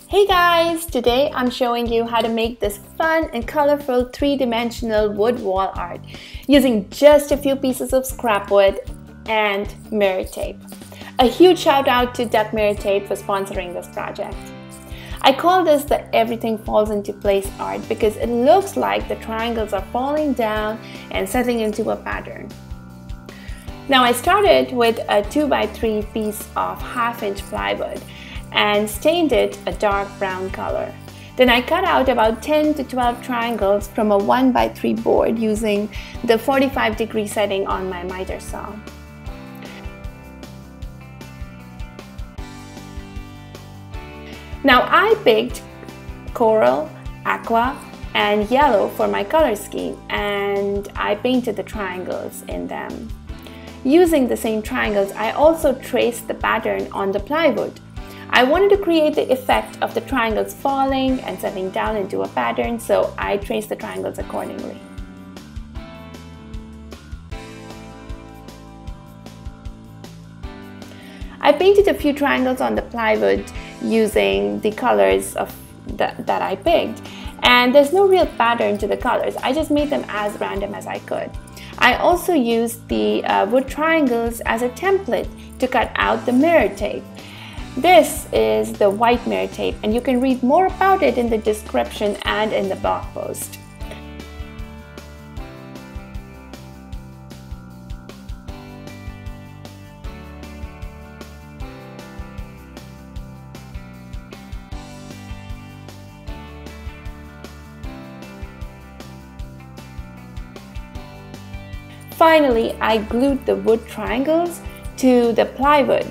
Hey guys! Today I'm showing you how to make this fun and colorful three-dimensional wood wall art using just a few pieces of scrap wood and mirror tape. A huge shout out to Duck Mirror Tape for sponsoring this project. I call this the everything falls into place art because it looks like the triangles are falling down and settling into a pattern. Now I started with a 2x3 piece of 1/2-inch plywood and stained it a dark brown color. Then I cut out about 10 to 12 triangles from a 1x3 board using the 45-degree setting on my miter saw. Now I picked coral, aqua, and yellow for my color scheme, and I painted the triangles in them. Using the same triangles, I also traced the pattern on the plywood. I wanted to create the effect of the triangles falling and settling down into a pattern, so I traced the triangles accordingly. I painted a few triangles on the plywood using the colors that I picked, and there's no real pattern to the colors. I just made them as random as I could. I also used the wood triangles as a template to cut out the mirror tape. This is the white mirror tape, and you can read more about it in the description and in the blog post. Finally, I glued the wood triangles to the plywood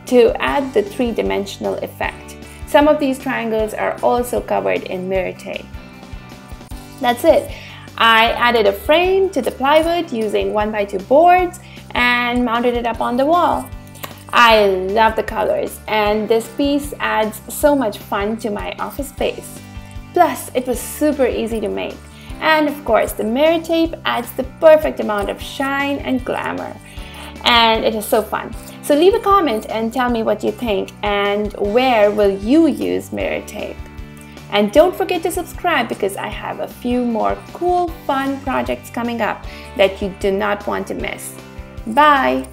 to add the three-dimensional effect. Some of these triangles are also covered in mirror tape. That's it. I added a frame to the plywood using 1x2 boards and mounted it up on the wall. I love the colors, and this piece adds so much fun to my office space. Plus, it was super easy to make. And of course, the mirror tape adds the perfect amount of shine and glamour. And it is so fun. So leave a comment and tell me what you think, and where will you use mirror tape. And don't forget to subscribe because I have a few more cool, fun projects coming up that you do not want to miss. Bye!